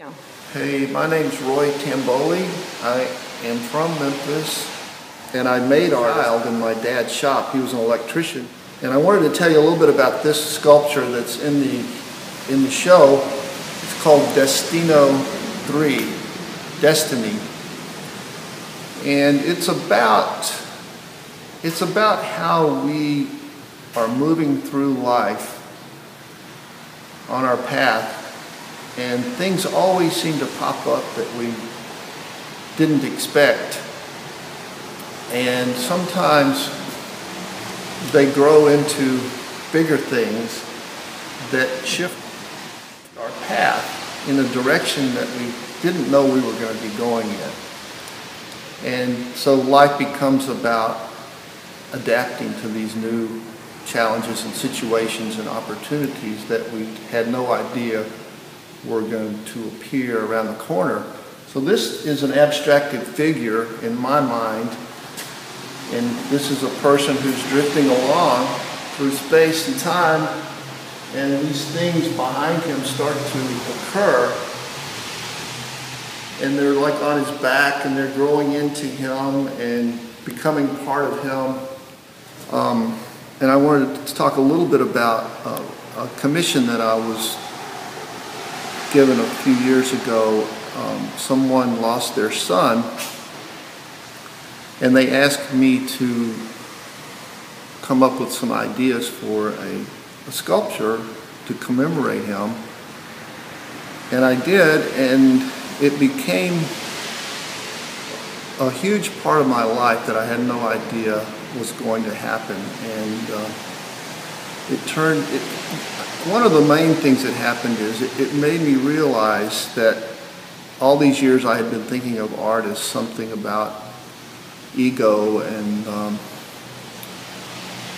Yeah. Hey, my name's Timbo Lee. I am from Memphis, and I made art in my dad's shop. He was an electrician, and I wanted to tell you a little bit about this sculpture that's in the show. It's called Destino 3, Destiny, and it's about how we are moving through life on our path. And things always seem to pop up that we didn't expect. And sometimes they grow into bigger things that shift our path in a direction that we didn't know we were going to be going in. And so life becomes about adapting to these new challenges and situations and opportunities that we had no idea were going to appear around the corner. So this is an abstracted figure in my mind, and this is a person who's drifting along through space and time, and these things behind him start to occur, and they're like on his back, and they're growing into him and becoming part of him. And I wanted to talk a little bit about a commission that I was given a few years ago. Someone lost their son, and they asked me to come up with some ideas for a sculpture to commemorate him. And I did, and it became a huge part of my life that I had no idea was going to happen. And one of the main things that happened is it made me realize that all these years I had been thinking of art as something about ego and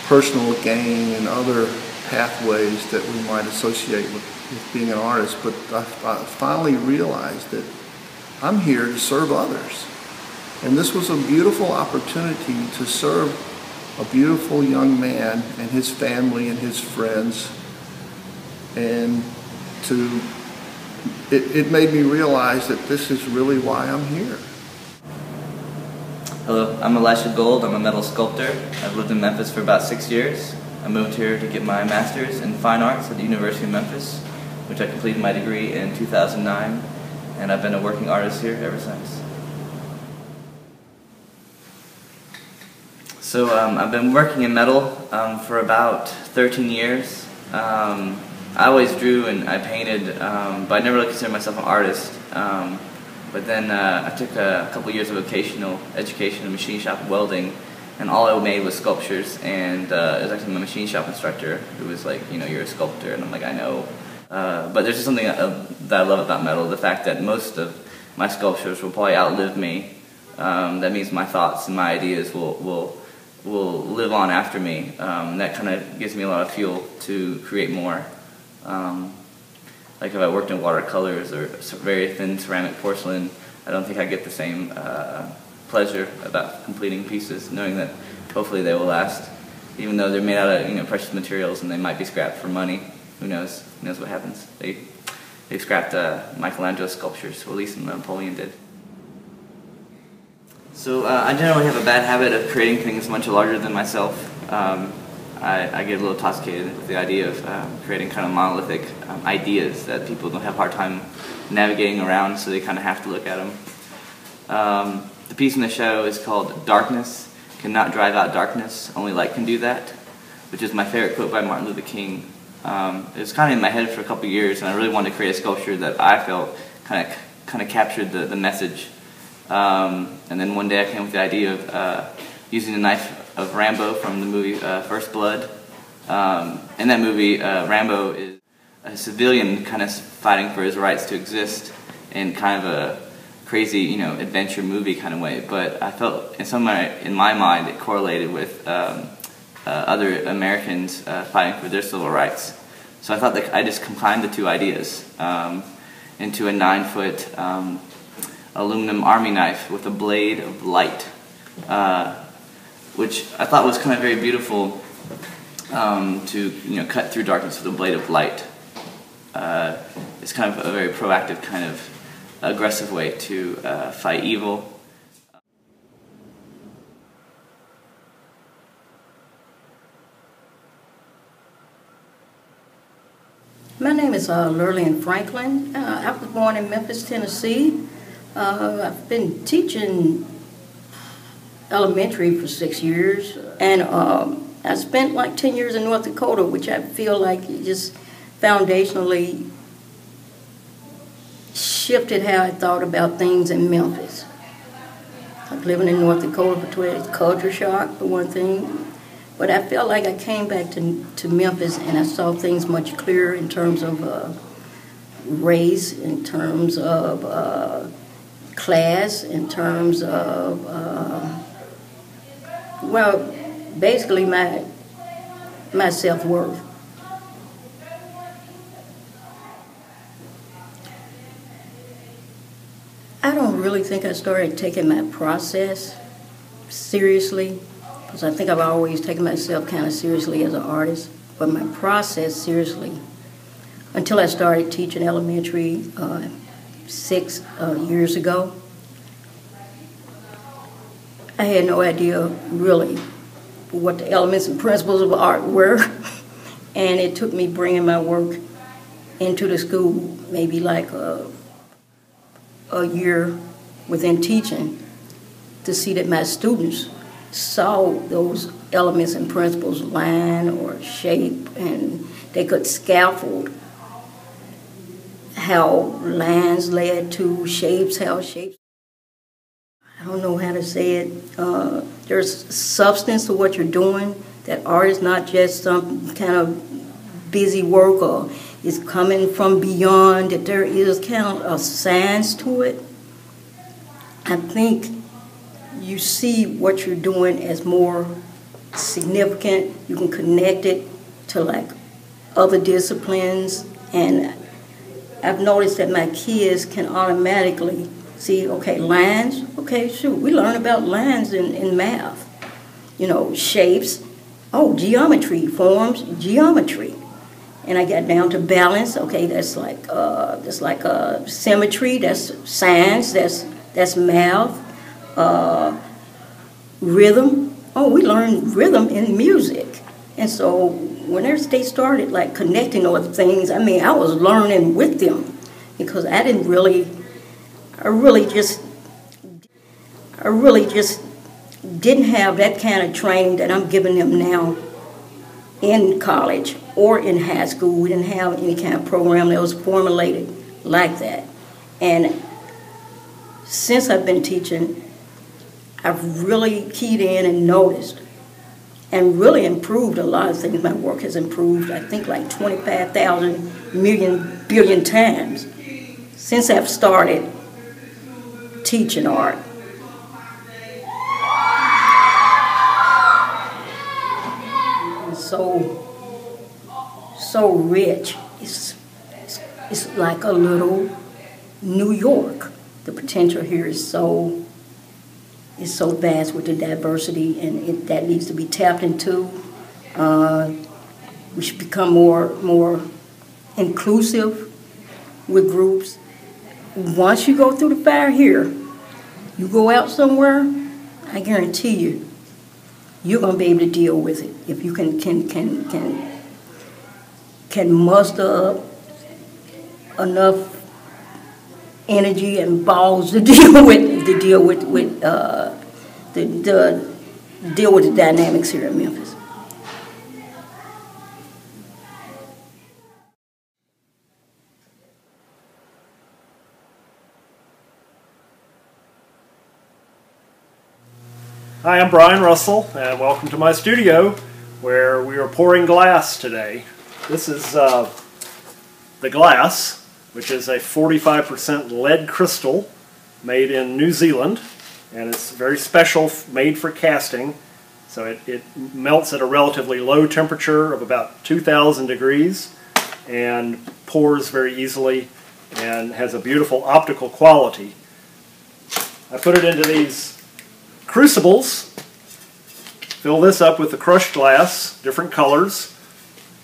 personal gain and other pathways that we might associate with being an artist. But I finally realized that I'm here to serve others. And this was a beautiful opportunity to serve a beautiful young man and his family and his friends. And it made me realize that this is really why I'm here. Hello, I'm Elisha Gold. I'm a metal sculptor. I've lived in Memphis for about 6 years. I moved here to get my master's in fine arts at the University of Memphis, which I completed my degree in 2009, and I've been a working artist here ever since. So I've been working in metal for about 13 years. I always drew and I painted, but I never really considered myself an artist. But then I took a couple years of vocational education in machine shop welding, and all I made was sculptures. And it was actually my machine shop instructor who was like, you know, you're a sculptor, and I'm like, I know. But there's just something that I love about metal, the fact that most of my sculptures will probably outlive me. That means my thoughts and my ideas will live on after me. That kind of gives me a lot of fuel to create more. Like if I worked in watercolors or very thin ceramic porcelain, I don't think I get the same pleasure about completing pieces, knowing that hopefully they will last, even though they're made out of precious materials and they might be scrapped for money. Who knows? Who knows what happens? They scrapped Michelangelo's sculptures, or at least Napoleon did. So I generally have a bad habit of creating things much larger than myself. I get a little intoxicated with the idea of creating kind of monolithic ideas that people don't have a hard time navigating around, so they kind of have to look at them. The piece in the show is called "Darkness Cannot Drive Out Darkness, Only Light Can Do That," which is my favorite quote by Martin Luther King. It was kind of in my head for a couple years, and I really wanted to create a sculpture that I felt kind of captured the message. And then one day I came with the idea of using the knife of Rambo from the movie First Blood. In that movie, Rambo is a civilian kind of fighting for his rights to exist in kind of a crazy, adventure movie kind of way. But I felt in my mind it correlated with other Americans fighting for their civil rights. So I thought that I just combined the two ideas into a 9-foot aluminum army knife with a blade of light, which I thought was kind of very beautiful to cut through darkness with a blade of light. is kind of a very proactive, kind of aggressive way to fight evil. My name is Lien Franklin. I was born in Memphis, Tennessee. I've been teaching elementary for 6 years, and I spent like 10 years in North Dakota, which I feel like it just foundationally shifted how I thought about things in Memphis. Like living in North Dakota for 12 years, culture shock for one thing. But I felt like I came back to Memphis and I saw things much clearer in terms of race, in terms of class, in terms of, well, basically my self-worth. I don't really think I started taking my process seriously, because I think I've always taken myself kind of seriously as an artist, but my process seriously until I started teaching elementary 6 years ago. I had no idea really what the elements and principles of art were, and it took me bringing my work into the school maybe like a year within teaching to see that my students saw those elements and principles, line or shape, and they could scaffold how lines led to shapes, how shapes, I don't know how to say it, there's substance to what you're doing, that art is not just some kind of busy work or it's coming from beyond, that there is kind of a science to it. I think you see what you're doing as more significant. You can connect it to like other disciplines, and I've noticed that my kids can automatically see, okay, lines, okay, shoot, we learn about lines in math. You know, shapes, oh, geometry, forms, geometry. And I got down to balance, okay, that's like symmetry, that's science, that's math. Rhythm. Oh, we learned rhythm in music. And so when they started like connecting all the things, I mean, I was learning with them because I really just didn't have that kind of training that I'm giving them now in college or in high school. We didn't have any kind of program that was formulated like that. And since I've been teaching, I've really keyed in and noticed and really improved a lot of things. My work has improved, I think, like 25,000 million billion times since I've started teaching art. It's so rich. It's like a little New York. The potential here is so vast with the diversity, and that needs to be tapped into. We should become more inclusive with groups. Once you go through the fire here, you go out somewhere, I guarantee you, you're going to be able to deal with it if you can muster up enough energy and balls to deal with the dynamics here in Memphis. Hi, I'm Brian Russell, and welcome to my studio where we are pouring glass today. This is the glass, which is a 45% lead crystal made in New Zealand, and it's very special, made for casting. So it melts at a relatively low temperature of about 2,000 degrees and pours very easily and has a beautiful optical quality. I put it into these crucibles, fill this up with the crushed glass, different colors,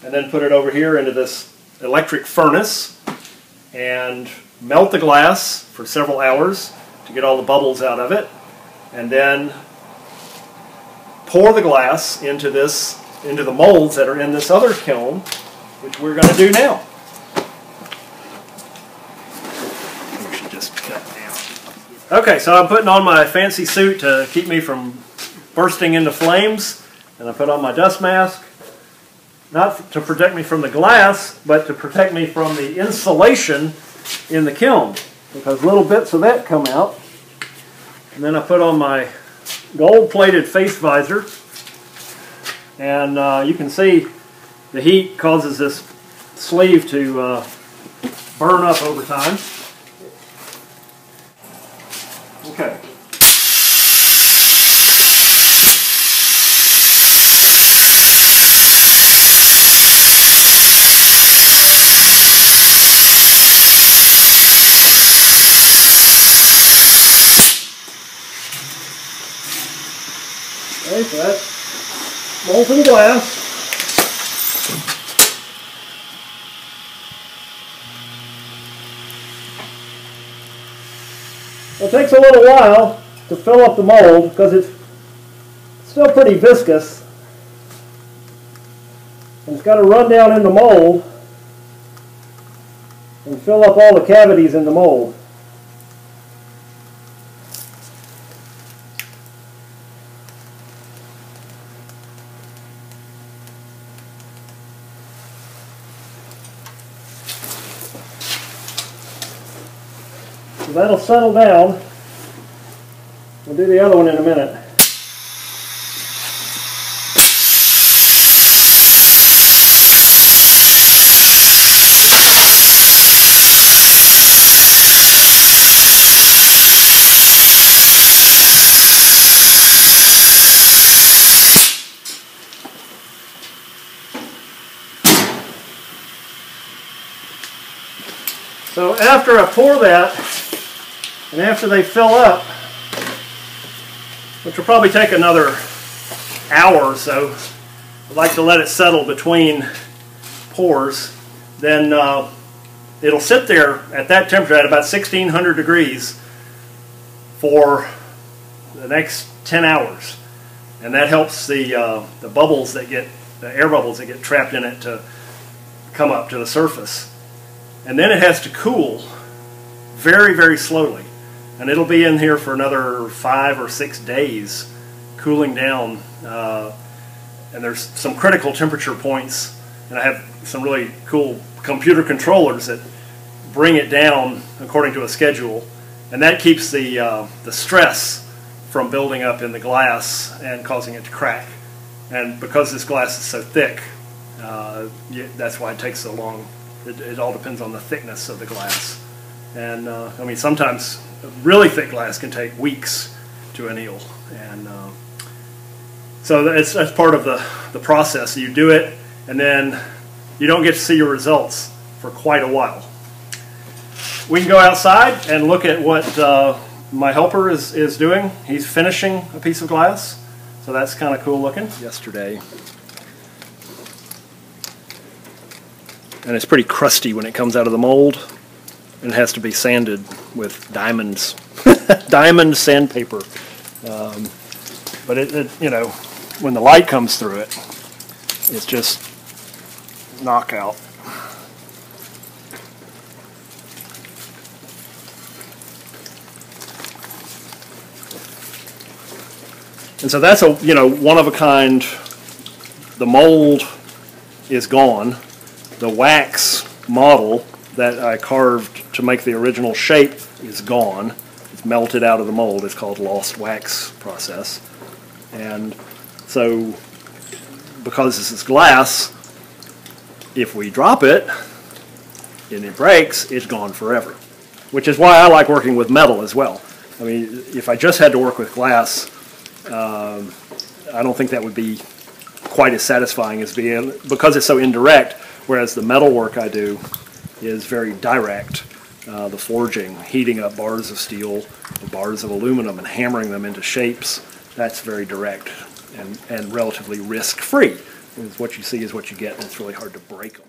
and then put it over here into this electric furnace. and melt the glass for several hours to get all the bubbles out of it, and then pour the glass into the molds that are in this other kiln, which we're going to do now. We should just cut down. Okay, so I'm putting on my fancy suit to keep me from bursting into flames, and I put on my dust mask, not to protect me from the glass, but to protect me from the insulation in the kiln, because little bits of that come out. And then I put on my gold-plated face visor, and you can see the heat causes this sleeve to burn up over time. Okay. Okay, so that's molten glass. It takes a little while to fill up the mold because it's still pretty viscous. And it's got to run down in the mold and fill up all the cavities in the mold. So that'll settle down. We'll do the other one in a minute. So after I pour that, and after they fill up, which will probably take another hour or so, I like to let it settle between pours, then it'll sit there at that temperature at about 1600 degrees for the next 10 hours. And that helps the bubbles that get, the air bubbles that get trapped in it to come up to the surface. And then it has to cool very, very slowly. And it'll be in here for another 5 or 6 days, cooling down. And there's some critical temperature points, and I have some really cool computer controllers that bring it down according to a schedule, and that keeps the stress from building up in the glass and causing it to crack. And because this glass is so thick, that's why it takes so long. It all depends on the thickness of the glass. And I mean, sometimes really thick glass can take weeks to anneal, and so that's part of the process. You do it, and then you don't get to see your results for quite a while. We can go outside and look at what my helper is doing. He's finishing a piece of glass, so that's kind of cool looking. Yesterday, and it's pretty crusty when it comes out of the mold. And it has to be sanded with diamonds, diamond sandpaper. But it, you know, when the light comes through it, it's just knockout. And so that's a, you know, one of a kind. The mold is gone. The wax model that I carved to make the original shape is gone. It's melted out of the mold. It's called lost wax process. And so, because this is glass, if we drop it and it breaks, it's gone forever. Which is why I like working with metal as well. I mean, if I just had to work with glass, I don't think that would be quite as satisfying as being, because it's so indirect, whereas the metal work I do is very direct. The forging, heating up bars of steel or bars of aluminum and hammering them into shapes, that's very direct and relatively risk-free. What you see is what you get, and it's really hard to break them.